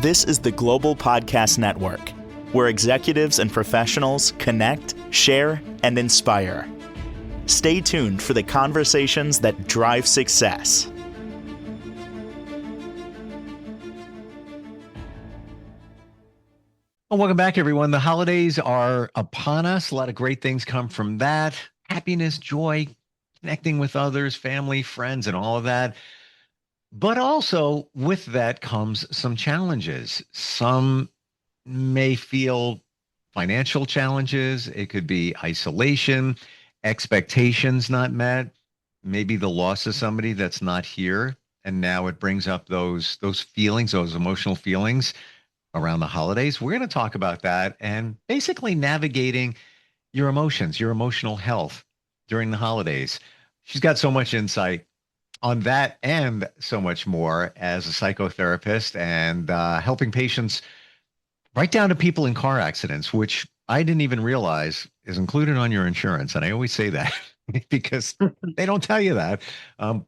This is the Global Podcast Network, where executives and professionals connect, share, and inspire. Stay tuned for the conversations that drive success. Well, welcome back, everyone. The holidays are upon us. A lot of great things come from that. Happiness, joy, connecting with others, family, friends, and all of that. But also with that comes some challenges. Some may feel financial challenges. It could be isolation, expectations not met, maybe the loss of somebody that's not here. And now it brings up those feelings, those emotional feelings around the holidays. We're going to talk about that and basically navigating your emotions, your emotional health during the holidays. She's got so much insight on that and so much more as a psychotherapist and helping patients right down to people in car accidents, which I didn't even realize is included on your insurance. And I always say that because they don't tell you that.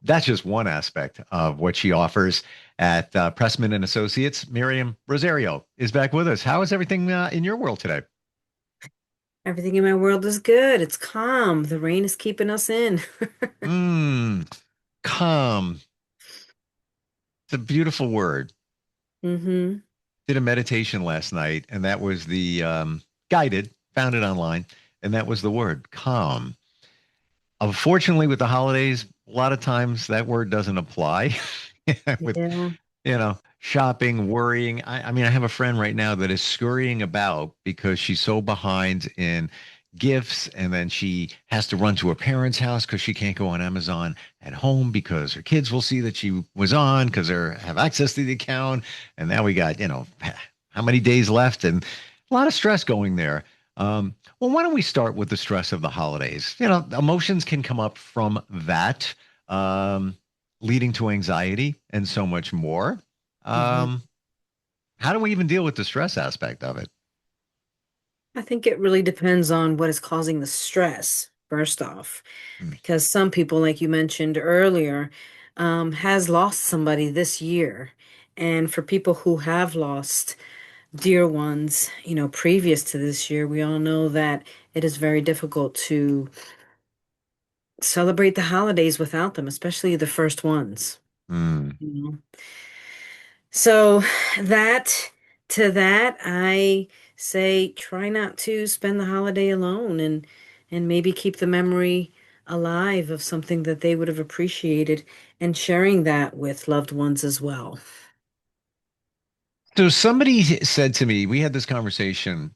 That's just one aspect of what she offers at Pressman and Associates. Miriam Rosario is back with us. How is everything in your world today? Everything in my world is good. It's calm. The rain is keeping us in. Calm. It's a beautiful word. Mm-hmm. Did a meditation last night, and that was the guided, found it online, and that was the word calm. Unfortunately, with the holidays, a lot of times that word doesn't apply with, Yeah. shopping, worrying. I mean, I have a friend right now that is scurrying about because she's so behind in gifts. And then she has to run to her parents' house because she can't go on Amazon at home because her kids will see that she was on because they have access to the account. And now we got, how many days left and a lot of stress going there. Well, why don't we start with the stress of the holidays? Emotions can come up from that, leading to anxiety and so much more. hmm Um, how do we even deal with the stress aspect of it? I think it really depends on what is causing the stress, first off, Mm, because some people, like you mentioned earlier, has lost somebody this year. And for people who have lost dear ones, previous to this year, we all know that it is very difficult to celebrate the holidays without them, especially the first ones. mm. You know? So that that, I say try not to spend the holiday alone and maybe keep the memory alive of something that they would have appreciated and sharing that with loved ones as well. So somebody said to me, we had this conversation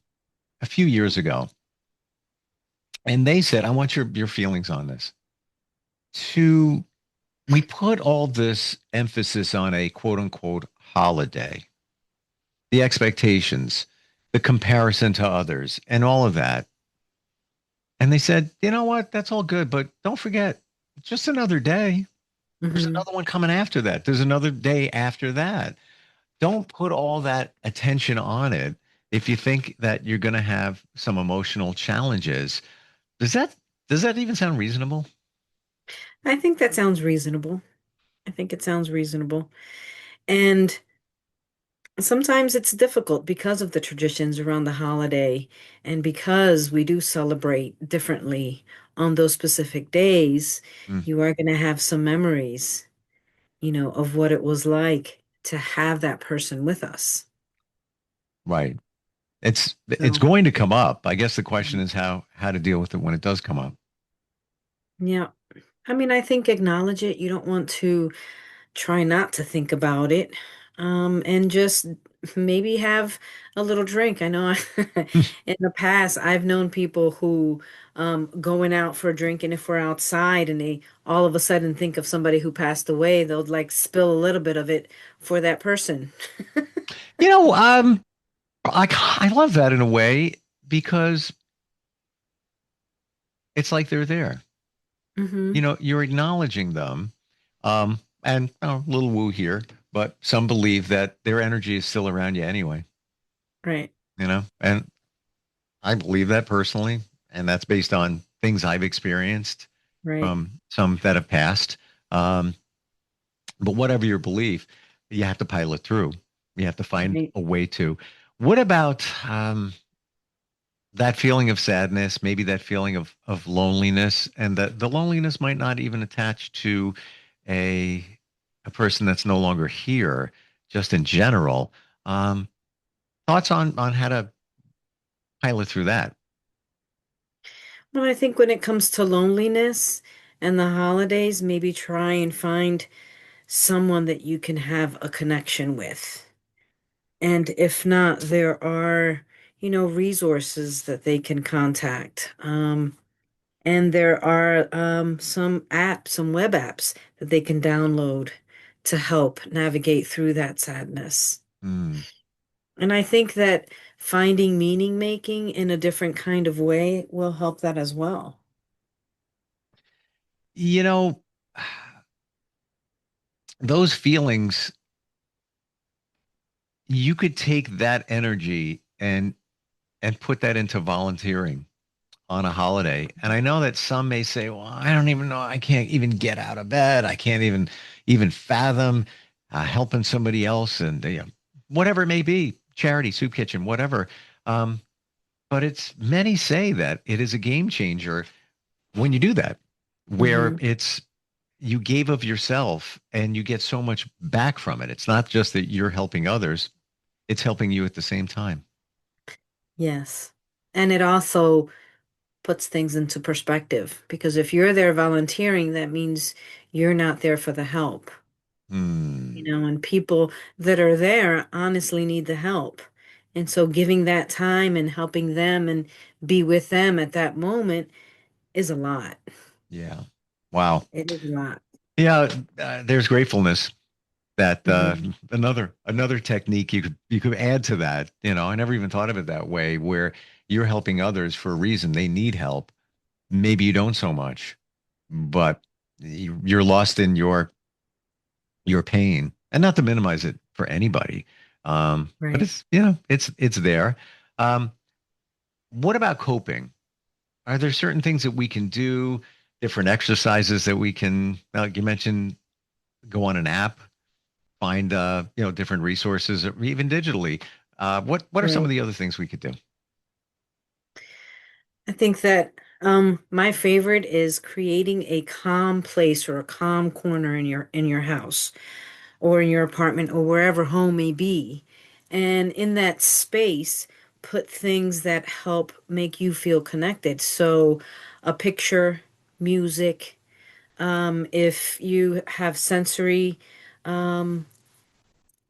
a few years ago, and they said, I want your feelings on this. To We put all this emphasis on a quote unquote holiday, the expectations, the comparison to others, and all of that. And they said, you know what? That's all good, but don't forget, it's just another day. There's hmm another one coming after that. There's another day after that. Don't put all that attention on it if you think that you're going to have some emotional challenges. Does that does that even sound reasonable? I think that sounds reasonable. I think it sounds reasonable. And sometimes it's difficult because of the traditions around the holiday and because we do celebrate differently on those specific days. Mm, You are going to have some memories, of what it was like to have that person with us. right. It's So, going to come up. I guess the question is how to deal with it when it does come up. yeah. I mean, I think acknowledge it. You don't want to try not to think about it, and just maybe have a little drink. I know in the past I've known people who going out for a drink, and if we're outside and they all of a sudden think of somebody who passed away, they'll like spill a little bit of it for that person. You know, I love that in a way because it's like they're there. hmm You're acknowledging them. And a little woo here, but some believe that their energy is still around you anyway, Right, and I believe that personally, and that's based on things I've experienced right. from some that have passed. Um, but whatever your belief, you have to pilot through. You have to find Right. a way to. What about that feeling of sadness, maybe that feeling of loneliness, and that the loneliness might not even attach to a a person that's no longer here, just in general. Um, Thoughts on how to pilot through that? Well, I think when it comes to loneliness and the holidays, maybe try and find someone that you can have a connection with. And if not, there are, resources that they can contact. And there are some apps, some web apps that they can download to help navigate through that sadness. Hmm. And I think that finding meaning making in a different kind of way will help that as well. You know, those feelings, you could take that energy and put that into volunteering on a holiday. And I know that some may say, "Well, I don't even know. I can't even get out of bed. I can't even fathom helping somebody else, and whatever it may be, charity, soup kitchen, whatever." Um, but it's many say that it is a game changer when you do that, where Hmm. it's you gave of yourself and you get so much back from it. It's not just that you're helping others, it's helping you at the same time. Yes. And it also puts things into perspective because if you're there volunteering, that means you're not there for the help, Hmm. and people that are there honestly need the help. And so giving that time and helping them and be with them at that moment is a lot. Yeah. Wow. It is a lot. Yeah, there's gratefulness that Hmm. another technique you could add to that. I never even thought of it that way, where you're helping others for a reason. They need help. Maybe you don't so much, but you're lost in your pain, and not to minimize it for anybody. But Right. it's there. Um, what about coping? Are there certain things that we can do, different exercises that we can, like you mentioned, go on an app, find different resources, or even digitally. What are some of Right. the other things we could do? I think that my favorite is creating a calm place or a calm corner in your house or in your apartment or wherever home may be. And in that space, put things that help make you feel connected. So a picture, music, if you have sensory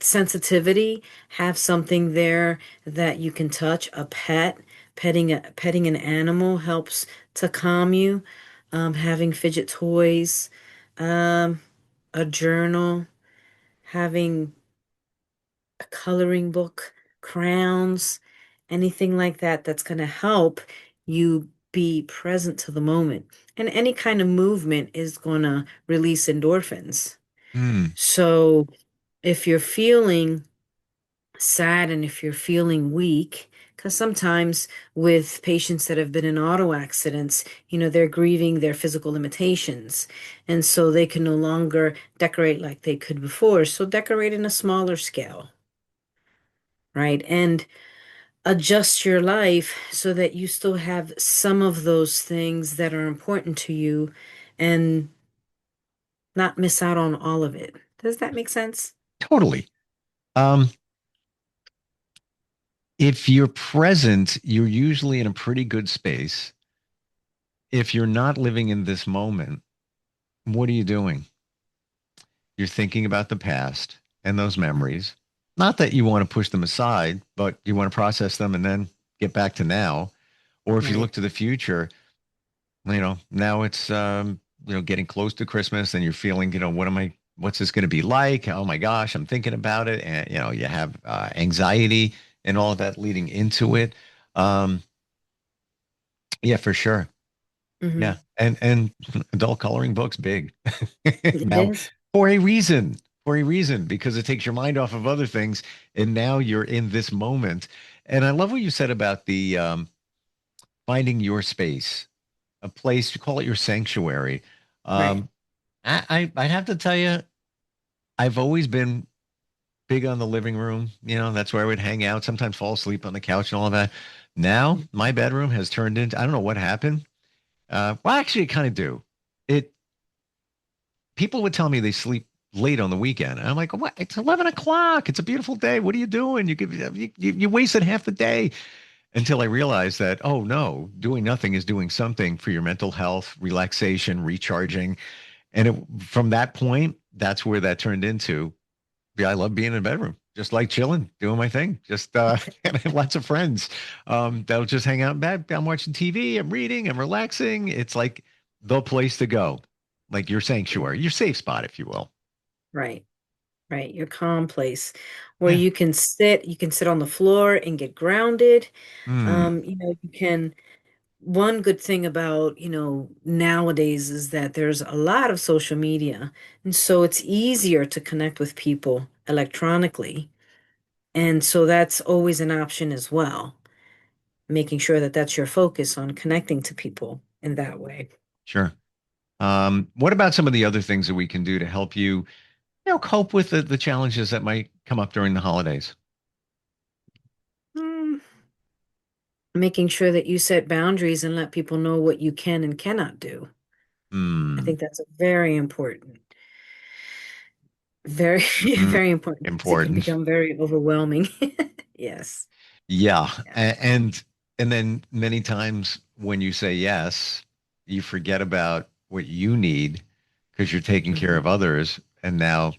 sensitivity, have something there that you can touch, a pet. Petting an animal helps to calm you. Having fidget toys, um, a journal, having a coloring book, crayons, anything like that that's going to help you be present to the moment. And any kind of movement is going to release endorphins. Hmm. So if you're feeling sad and if you're feeling weak, because sometimes with patients that have been in auto accidents, they're grieving their physical limitations. And so they can no longer decorate like they could before. So decorate in a smaller scale, right? And adjust your life so that you still have some of those things that are important to you and not miss out on all of it. Does that make sense? Totally. Um, if you're present, you're usually in a pretty good space. If you're not living in this moment, what are you doing? You're thinking about the past and those memories. Not that you want to push them aside, but you want to process them and then get back to now. Or if you Right. look to the future, now it's getting close to Christmas and you're feeling, what's this going to be like? Oh my gosh, I'm thinking about it. And you have anxiety and all of that leading into it. Um, yeah, for sure. Yeah. Hmm. And adult coloring books big. It Now, is. for a reason, because it takes your mind off of other things, and now you're in this moment. And I love what you said about the finding your space, a place, you call it your sanctuary. Right. Um, I'd have to tell you, I've always been big on the living room. That's where I would hang out, sometimes fall asleep on the couch and all of that. Now my bedroom has turned into, I don't know what happened. Well, actually, I kind of do. It People would tell me they sleep late on the weekend. And I'm like, what? It's 11 o'clock. It's a beautiful day. What are you doing? You wasted half the day, until I realized that, oh no, doing nothing is doing something for your mental health, relaxation, recharging. And from that point, that's where that turned into. Yeah, I love being in a bedroom, just like chilling, doing my thing. Just and I have lots of friends that'll just hang out in bed. I'm watching TV, I'm reading, I'm relaxing. It's like the place to go, like your sanctuary, your safe spot, if you will. Right, right. Your calm place where Yeah. you can sit on the floor and get grounded. Hmm. You can, one good thing about, nowadays is that there's a lot of social media, and so it's easier to connect with people electronically. And so that's always an option as well, making sure that that's your focus on connecting to people in that way. Sure. What about some of the other things that we can do to help you, cope with the challenges that might come up during the holidays? Mm, Making sure that you set boundaries and let people know what you can and cannot do. I Hmm. think that's very important. Very, Mm, very important because it can important. become very overwhelming. Yes. Yeah. Yeah. And then many times when you say yes, you forget about what you need because you're taking care Mhm. of others, and now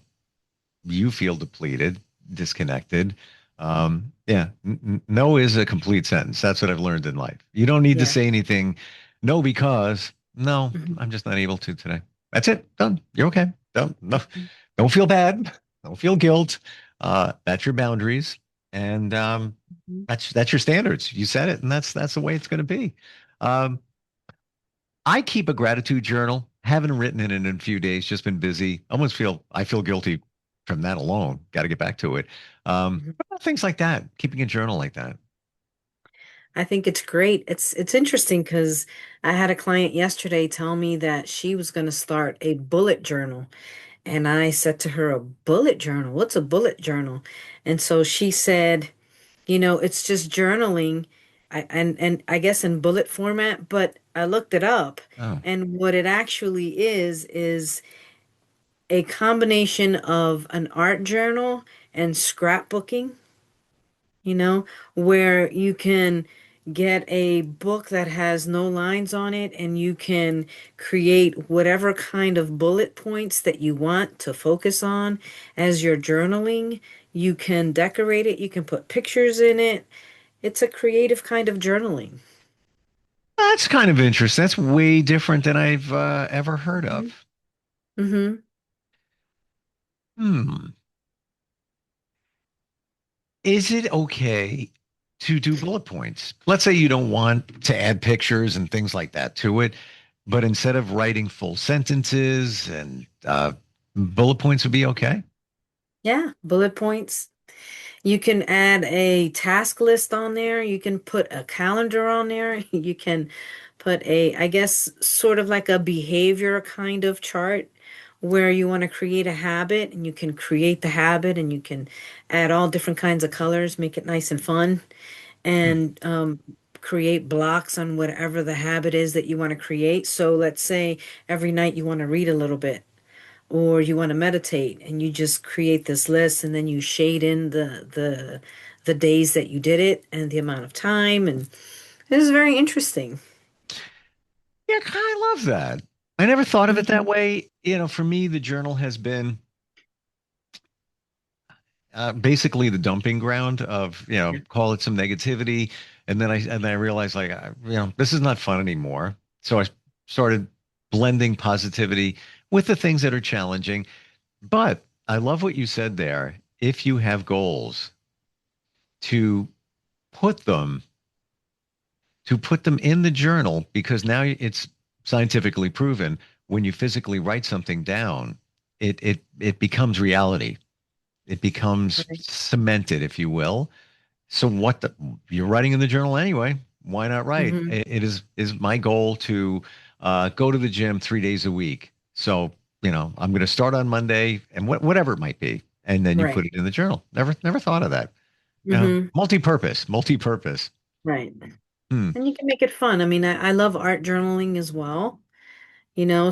you feel depleted, disconnected. Yeah, no is a complete sentence. That's what I've learned in life. You don't need to Yeah. say anything. No, because no, Mhm. I'm just not able to today. That's it. Done. You're okay. Don't no, Mhm. don't feel bad. Don't feel guilt. That's your boundaries, and Mhm. that's your standards. You said it, and that's the way it's going to be. Um, I keep a gratitude journal. Haven't written it in a few days. Just been busy. I feel guilty from that alone. Got to get back to it. Mhm. What about things like that? Keeping a journal like that. I think it's great. It's interesting because I had a client yesterday tell me that she was going to start a bullet journal. And I said to her, a bullet journal? What's a bullet journal? And so she said, it's just journaling, and I guess in bullet format, but I looked it up, Oh, and what it actually is a combination of an art journal and scrapbooking, you know, where you can get a book that has no lines on it and you can create whatever kind of bullet points that you want to focus on as you're journaling. You can decorate it, you can put pictures in it. It's a creative kind of journaling. that's kind of interesting. That's way different than I've ever heard Hmm. of. Hmm. Hmm. Is it okay to do bullet points? Let's say you don't want to add pictures and things like that to it, but instead of writing full sentences and bullet points would be okay. Yeah, bullet points. You can add a task list on there. You can put a calendar on there. You can put I guess, sort of like a behavior kind of chart where you want to create a habit and you can create the habit and you can add all different kinds of colors, make it nice and fun, Hmm. and create blocks on whatever the habit is that you want to create. So let's say every night you want to read a little bit or you want to meditate and you just create this list and then you shade in the days that you did it and the amount of time, and it is very interesting. Yeah, I love that. I never thought of it that Mhm. way. For me, the journal has been basically the dumping ground of, Yeah. call it some negativity. And then I realized, like, this is not fun anymore. So I started blending positivity with the things that are challenging. But I love what you said there. If you have goals, to put them in the journal, because now it's scientifically proven when you physically write something down, it becomes reality. It becomes Right. cemented, if you will. So you're writing in the journal anyway. Why not write? Hmm. It is my goal to go to the gym 3 days a week. So I'm going to start on Monday, and whatever it might be, and then you put Right. it in the journal. Never thought of that. Hmm. Multi-purpose. Right. Hmm. And you can make it fun. I mean, I love art journaling as well.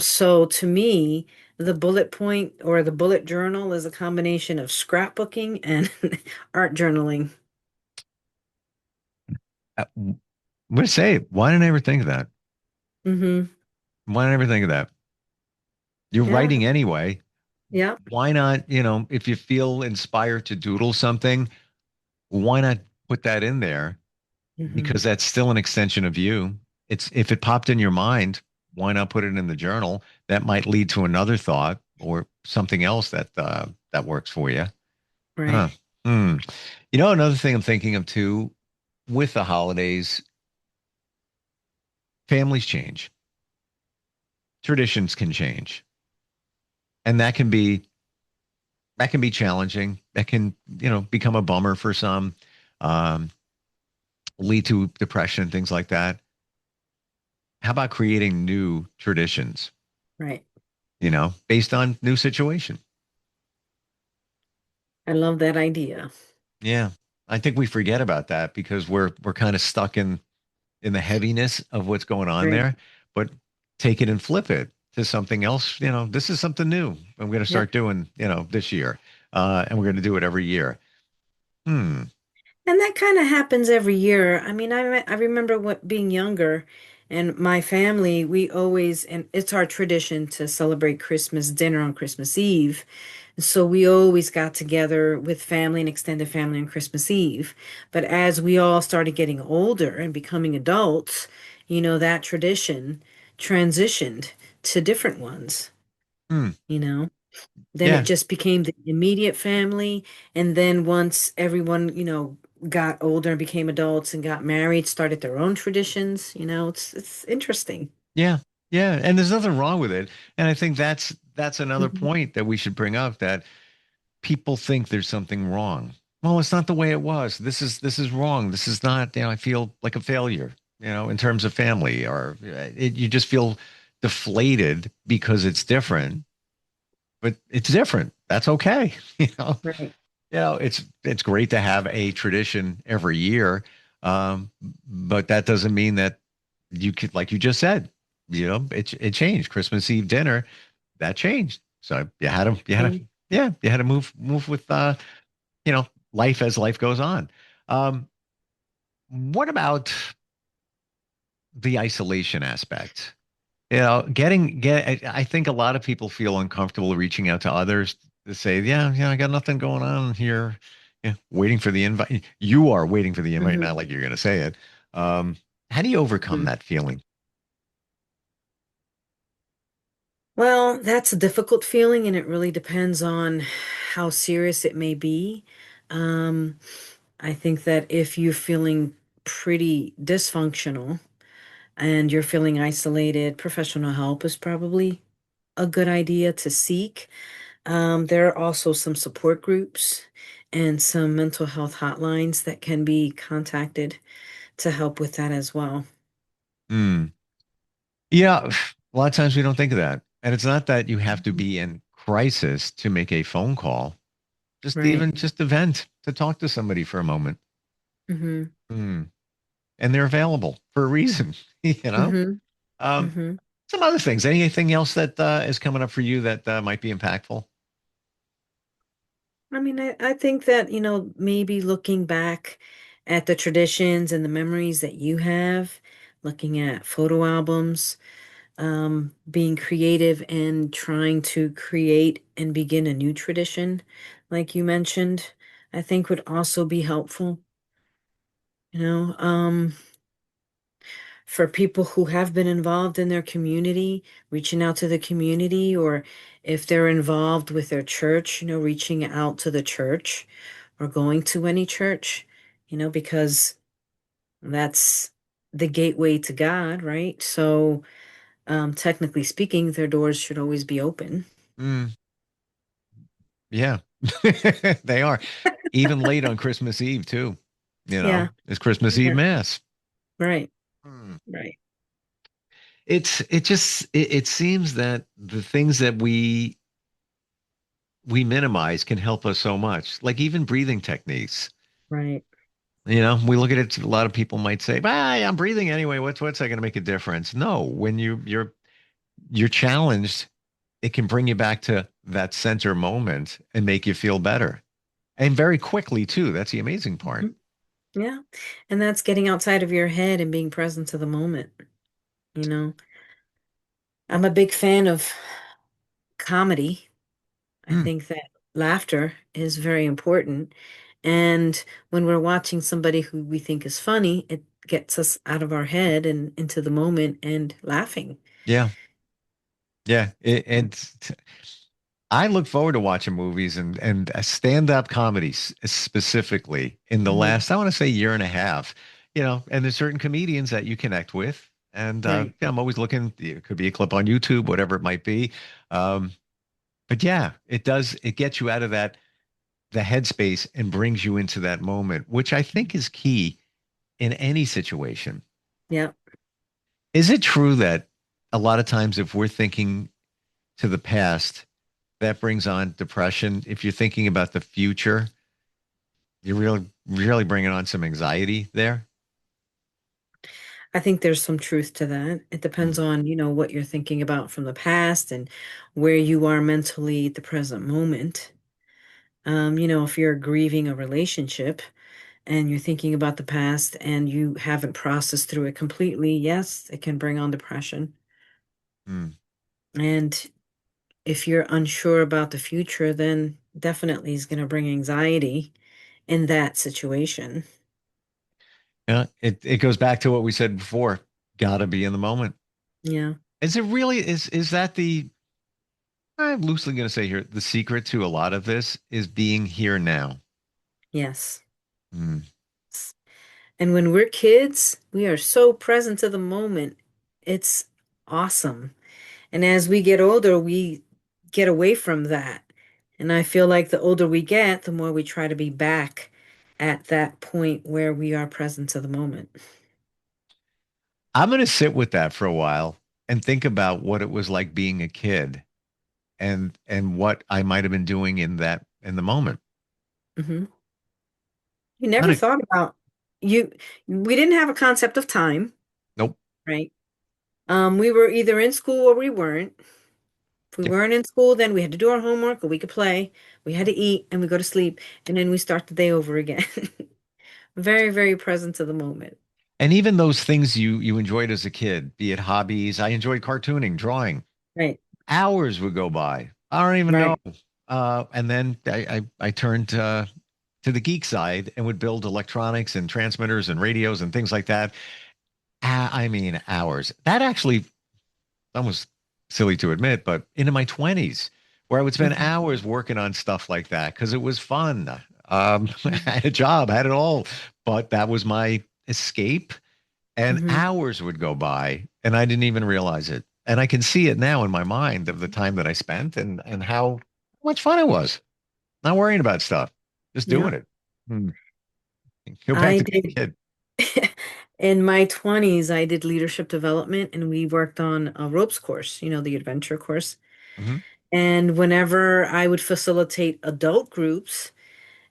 So to me, the bullet point or the bullet journal is a combination of scrapbooking and art journaling. I'm gonna say, why didn't I ever think of that? Hmm. Why didn't I ever think of that? You're Yeah. writing anyway. Yeah. Why not, if you feel inspired to doodle something, why not put that in there? Hmm. Because that's still an extension of you. It's if it popped in your mind, why not put it in the journal? That might lead to another thought or something else that works for you. Right. Huh. Hmm. Another thing I'm thinking of too, with the holidays, families change, traditions can change, and that can be challenging. That can, become a bummer for some, um, lead to depression, things like that. How about creating new traditions, Right. based on new situation? I love that idea. Yeah. I think we forget about that because we're kind of stuck in the heaviness of what's going on Right. there, but take it and flip it to something else. This is something new I'm going to Yep. start doing, this year. And we're going to do it every year. Hmm. And that kind of happens every year. I mean, I remember what being younger and my family, we always, and it's our tradition to celebrate Christmas dinner on Christmas Eve. So we always got together with family and extended family on Christmas Eve. But as we all started getting older and becoming adults, that tradition transitioned to different ones, Hmm. you know. Then it Yeah. just became the immediate family. And then once everyone, got older and became adults and got married, started their own traditions, it's interesting. Yeah. Yeah. And there's nothing wrong with it. And I think that's another Hmm. point that we should bring up, that people think there's something wrong. Well, it's not the way it was. This is wrong. This is not, I feel like a failure, in terms of family, or you just feel deflated because it's different, but it's different. That's okay. You know, Right. it's great to have a tradition every year. But that doesn't mean that you could, like you just said, it changed. Christmas Eve dinner, that changed. So Okay. you had to move with, you know, life as life goes on. Um, what about the isolation aspect? I think a lot of people feel uncomfortable reaching out to others to say, yeah, I got nothing going on here. Yeah, waiting for the invite. You are waiting for the invite, Hmm. not like you're going to say it. Um, how do you overcome that feeling? Well, that's a difficult feeling, and it really depends on how serious it may be. Um, I think that if you're feeling pretty dysfunctional and you're feeling isolated, professional help is probably a good idea to seek. There are also some support groups and some mental health hotlines that can be contacted to help with that as well. Hmm. Yeah, a lot of times we don't think of that. And it's not that you have to Mhm. be in crisis to make a phone call, just Right. even just to vent, to talk to somebody for a moment. Mm-hmm. Hmm. And they're available for a reason, you know? Mm-hmm. Um, Mm-hmm. some other things. Anything else that is coming up for you that might be impactful? I mean, I think that, maybe looking back at the traditions and the memories that you have, looking at photo albums, being creative and trying to create and begin a new tradition, like you mentioned, I think would also be helpful. You know, um, for people who have been involved in their community, reaching out to the community, or if they're involved with their church, reaching out to the church or going to any church, because that's the gateway to God, right? So, technically speaking, their doors should always be open. Mm, yeah, they are. Even late on Christmas Eve, too. Yeah, It's Christmas Eve yeah, Mass. right, Hmm. right. It seems that the things that we we minimize can help us so much. Like even breathing techniques. Right. We look at it, a lot of people might say, "Bye, I'm breathing anyway. What's that going to make a difference?" No, when you're challenged, it can bring you back to that center moment and make you feel better. And very quickly too. That's the amazing part. Mhm. Yeah. And that's getting outside of your head and being present to the moment, you know. I'm a big fan of comedy. I Hmm. think that laughter is very important. And when we're watching somebody who we think is funny, it gets us out of our head and into the moment and laughing. Yeah. Yeah. I look forward to watching movies and stand-up comedies specifically in the Hmm. last, I want to say, year and a half. And there's certain comedians that you connect with. And Right. yeah, I'm always looking, it could be a clip on YouTube, whatever it might be. Um, but yeah, it gets you out of the headspace and brings you into that moment, which I think is key in any situation. Yeah. Is it true that a lot of times if we're thinking to the past, that brings on depression? If you're thinking about the future, you're really bringing on some anxiety there. I think there's some truth to that. It Hmm. depends on, what you're thinking about from the past and where you are mentally at the present moment. If you're grieving a relationship and you're thinking about the past and you haven't processed through it completely, yes, it can bring on depression. Hmm. And if you're unsure about the future, then definitely is going to bring anxiety in that situation. Yeah, it goes back to what we said before. Gotta be in the moment. Yeah. Is it really is that the I'm loosely going to say here the secret to a lot of this is being here now. Yes. Hmm. And when we're kids, we are so present to the moment. It's awesome. And as we get older, we get away from that. And I feel like the older we get, the more we try to be back at that point where we are present to the moment. I'm going to sit with that for a while and think about what it was like being a kid and what I might have been doing in the moment. Hmm. You I'm never gonna thought about you. We didn't have a concept of time, Nope. right? We were either in school or we weren't. If we Yep. weren't in school, then we had to do our homework or we could play. We had to eat and we go to sleep, and then we start the day over again. Very, very present to the moment. And even those things you enjoyed as a kid, be it hobbies, I enjoyed cartooning, drawing. Right, Hours would go by. I don't even know. right. And then I turned to the geek side and would build electronics and transmitters and radios and things like that. I mean, hours. That actually almost silly to admit, but into my 20s, where I would spend Mhm. hours working on stuff like that because it was fun. I had a job, I had it all, but that was my escape. And Mhm. hours would go by and I didn't even realize it. And I can see it now in my mind of the time that I spent and how much fun it was. Not worrying about stuff, just Yeah, doing it. Hmm. Go back I to being a did. kid. In my 20s, I did leadership development and we worked on a ropes course, the adventure course. Hmm. And whenever I would facilitate adult groups,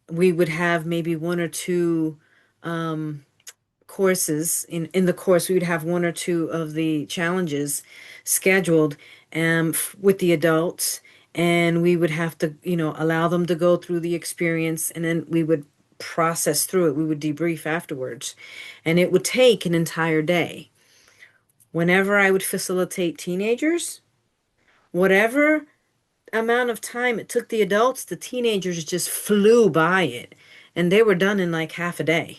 we would have maybe one or two um, courses. In the course, we would have one or two of the challenges scheduled with the adults, and we would have to, allow them to go through the experience, and then we would process through it. We would debrief afterwards, and it would take an entire day. Whenever I would facilitate teenagers, whatever amount of time it took the adults, the teenagers just flew by it, and they were done in like half a day.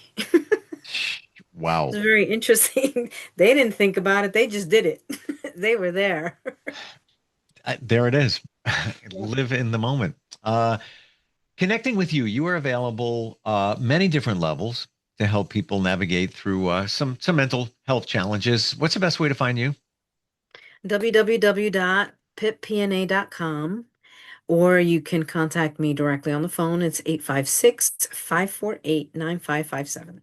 Wow. It's very interesting. They didn't think about it, they just did it. They were there. There it is. Yep. Live in the moment. Connecting with you, you are available many different levels to help people navigate through some mental health challenges. What's the best way to find you? www.pippna.com, or you can contact me directly on the phone. It's 856-548-9557.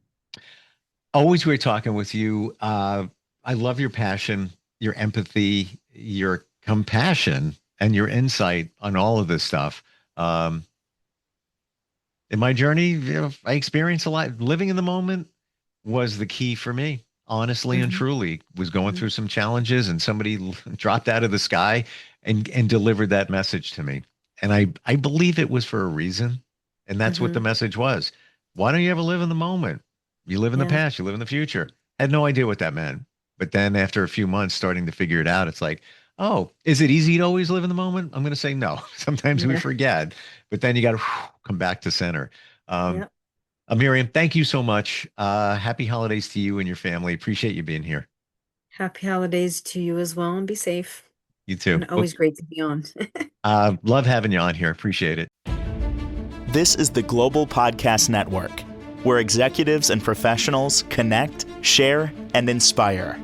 Always great talking with you. I love your passion, your empathy, your compassion, and your insight on all of this stuff. Um, in my journey, I experienced a lot. Living in the moment was the key for me, honestly and Hmm. truly. Was going Hmm. through some challenges, and somebody dropped out of the sky and delivered that message to me. And I believe it was for a reason, and that's what the Hmm. message was. Why don't you ever live in the moment? You live in the Yeah. past, you live in the future. Had no idea what that meant. But then after a few months starting to figure it out, it's like, oh, is it easy to always live in the moment? I'm going to say no. Sometimes we Yeah. forget, but then you got to come back to center. Um, Yeah. Miriam, thank you so much. Happy holidays to you and your family. Appreciate you being here. Happy holidays to you as well, and be safe. You too. And always great to be on. Love having you on here. Appreciate it. This is the Global Podcast Network, where executives and professionals connect, share, and inspire.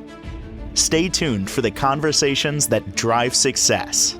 Stay tuned for the conversations that drive success.